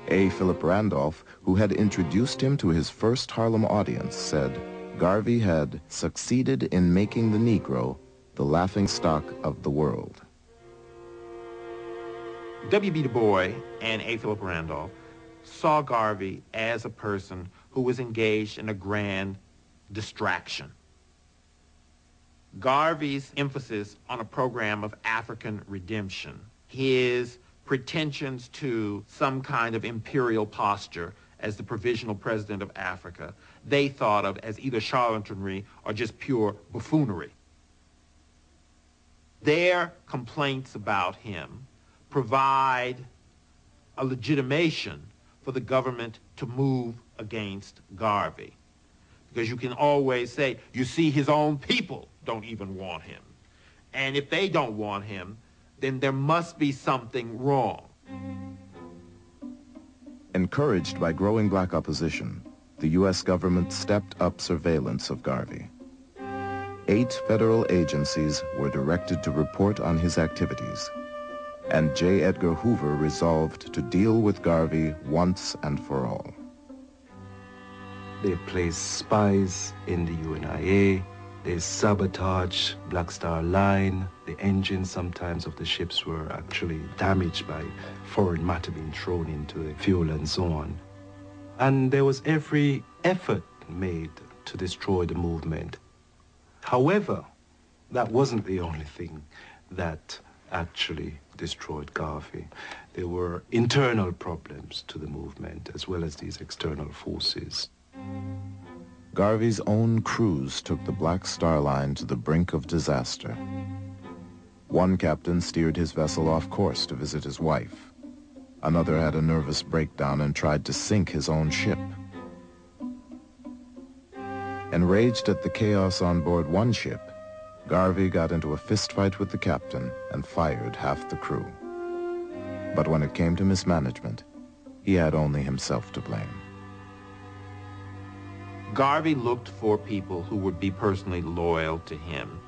A. Philip Randolph, who had introduced him to his first Harlem audience, said Garvey had succeeded in making the Negro the laughingstock of the world. W.B. Du Bois and A. Philip Randolph saw Garvey as a person who was engaged in a grand distraction. Garvey's emphasis on a program of African redemption, his pretensions to some kind of imperial posture as the provisional president of Africa, they thought of as either charlatanry or just pure buffoonery. Their complaints about him provide a legitimation for the government to move against Garvey. Because you can always say, you see, his own people don't even want him. And if they don't want him, then there must be something wrong. Encouraged by growing black opposition, the U.S. government stepped up surveillance of Garvey. 8 federal agencies were directed to report on his activities, and J. Edgar Hoover resolved to deal with Garvey once and for all. They placed spies in the UNIA. They sabotaged Black Star Line. The engines sometimes of the ships were actually damaged by foreign matter being thrown into the fuel and so on. And there was every effort made to destroy the movement. However, that wasn't the only thing that actually destroyed Garvey. There were internal problems to the movement as well as these external forces. Garvey's own crews took the Black Star Line to the brink of disaster. One captain steered his vessel off course to visit his wife. Another had a nervous breakdown and tried to sink his own ship. Enraged at the chaos on board one ship, Garvey got into a fistfight with the captain and fired half the crew. But when it came to mismanagement, he had only himself to blame. Garvey looked for people who would be personally loyal to him.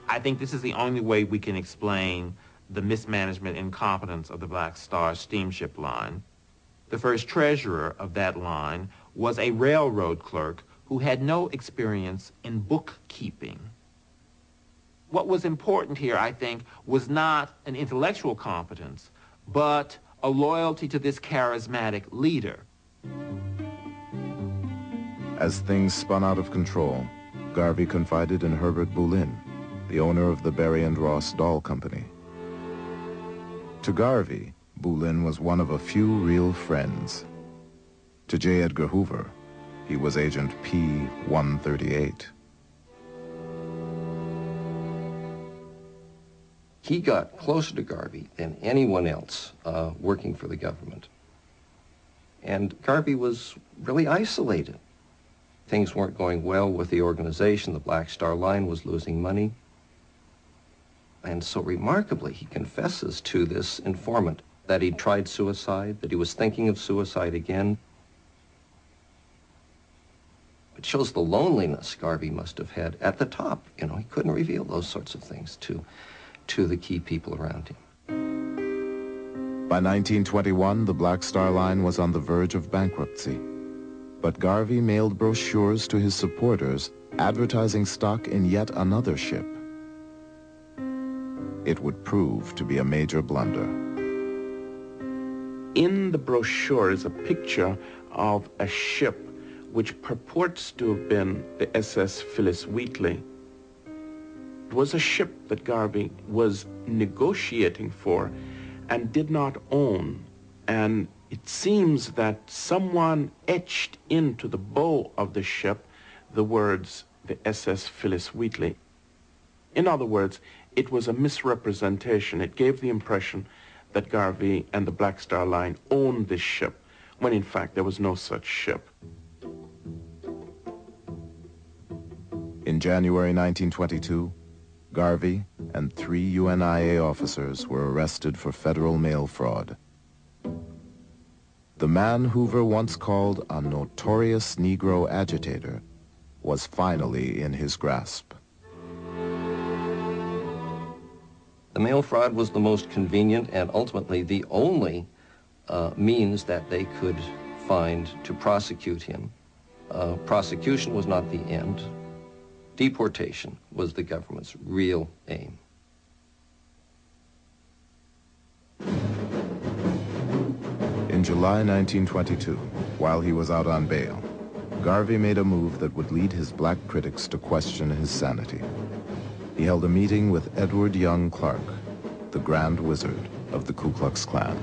I think this is the only way we can explain the mismanagement and incompetence of the Black Star steamship line. The first treasurer of that line was a railroad clerk who had no experience in bookkeeping. What was important here, I think, was not an intellectual competence, but a loyalty to this charismatic leader. As things spun out of control, Garvey confided in Herbert Boulin, the owner of the Berry and Ross Doll Company. To Garvey, Boulin was one of a few real friends. To J. Edgar Hoover, he was Agent P-138. He got closer to Garvey than anyone else working for the government. And Garvey was really isolated. Things weren't going well with the organization. The Black Star Line was losing money. And so remarkably, he confesses to this informant that he'd tried suicide, that he was thinking of suicide again. It shows the loneliness Garvey must have had at the top. You know, he couldn't reveal those sorts of things to the key people around him. By 1921, the Black Star Line was on the verge of bankruptcy. But Garvey mailed brochures to his supporters advertising stock in yet another ship. It would prove to be a major blunder. In the brochure is a picture of a ship which purports to have been the SS Phyllis Wheatley. It was a ship that Garvey was negotiating for and did not own, and it seems that someone etched into the bow of the ship the words, the SS Phyllis Wheatley. In other words, it was a misrepresentation. It gave the impression that Garvey and the Black Star Line owned this ship, when in fact there was no such ship. In January 1922, Garvey and 3 UNIA officers were arrested for federal mail fraud. The man Hoover once called a notorious Negro agitator was finally in his grasp. The mail fraud was the most convenient and ultimately the only means that they could find to prosecute him. Prosecution was not the end. Deportation was the government's real aim. In July 1922, while he was out on bail, Garvey made a move that would lead his black critics to question his sanity. He held a meeting with Edward Young Clark, the Grand Wizard of the Ku Klux Klan.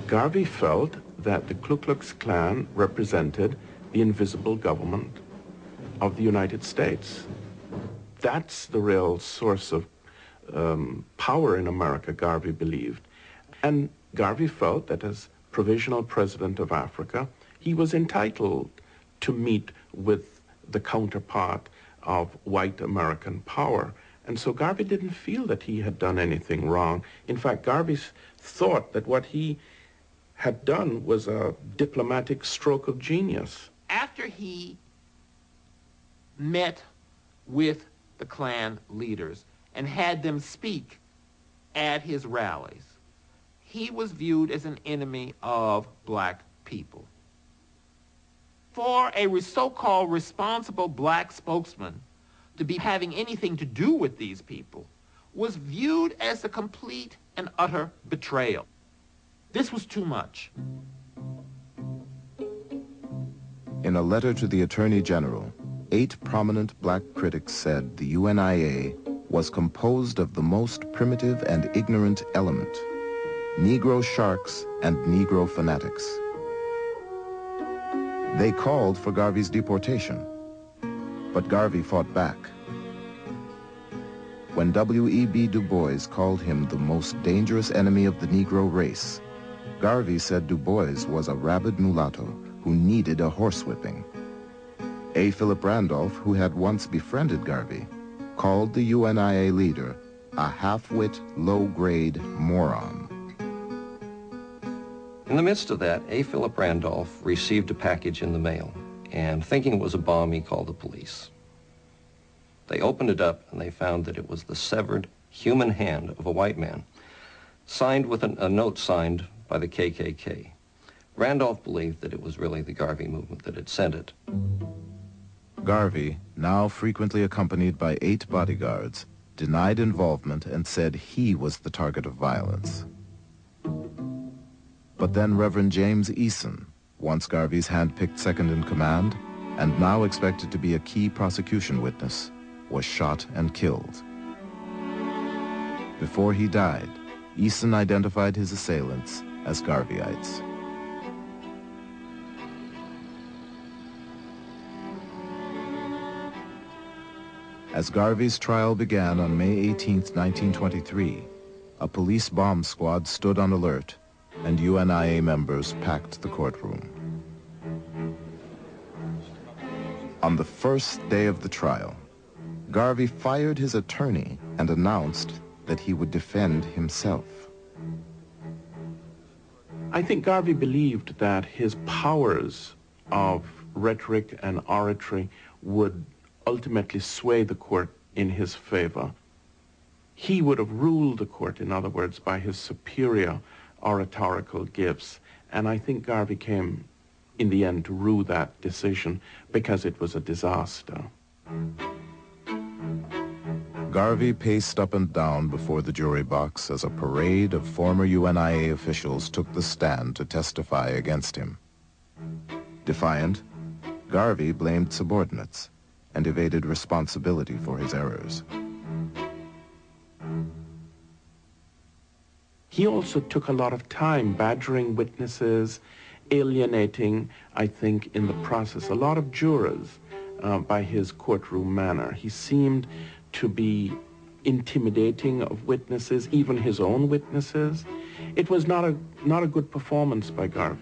Garvey felt that the Ku Klux Klan represented the invisible government of the United States. That's the real source of power in America, Garvey believed. And Garvey felt that as provisional president of Africa, he was entitled to meet with the counterpart of white American power. And so Garvey didn't feel that he had done anything wrong. In fact, Garvey thought that what he had done was a diplomatic stroke of genius. After he met with the Klan leaders and had them speak at his rallies, he was viewed as an enemy of black people. For a so-called responsible black spokesman to be having anything to do with these people was viewed as a complete and utter betrayal. This was too much. In a letter to the Attorney General, 8 prominent black critics said the UNIA was composed of the most primitive and ignorant element, Negro sharks and Negro fanatics. They called for Garvey's deportation, but Garvey fought back. When W.E.B. Du Bois called him the most dangerous enemy of the Negro race, Garvey said Du Bois was a rabid mulatto who needed a horsewhipping. A. Philip Randolph, who had once befriended Garvey, called the UNIA leader a half-wit, low-grade moron. In the midst of that, A. Philip Randolph received a package in the mail, and thinking it was a bomb, he called the police. They opened it up, and they found that it was the severed human hand of a white man, signed with a note signed by the KKK. Randolph believed that it was really the Garvey movement that had sent it. Garvey, now frequently accompanied by 8 bodyguards, denied involvement and said he was the target of violence. But then Reverend James Eason, once Garvey's hand-picked second-in-command, and now expected to be a key prosecution witness, was shot and killed. Before he died, Eason identified his assailants as Garveyites. As Garvey's trial began on May 18, 1923, a police bomb squad stood on alert, and UNIA members packed the courtroom. On the first day of the trial, Garvey fired his attorney and announced that he would defend himself. I think Garvey believed that his powers of rhetoric and oratory would ultimately sway the court in his favor. He would have ruled the court, in other words, by his superior oratorical gifts. And I think Garvey came, in the end, to rue that decision because it was a disaster. Garvey paced up and down before the jury box as a parade of former UNIA officials took the stand to testify against him. Defiant, Garvey blamed subordinates and evaded responsibility for his errors. He also took a lot of time badgering witnesses, alienating, I think, in the process, a lot of jurors by his courtroom manner. He seemed to be intimidating of witnesses, even his own witnesses. It was not a good performance by Garvey.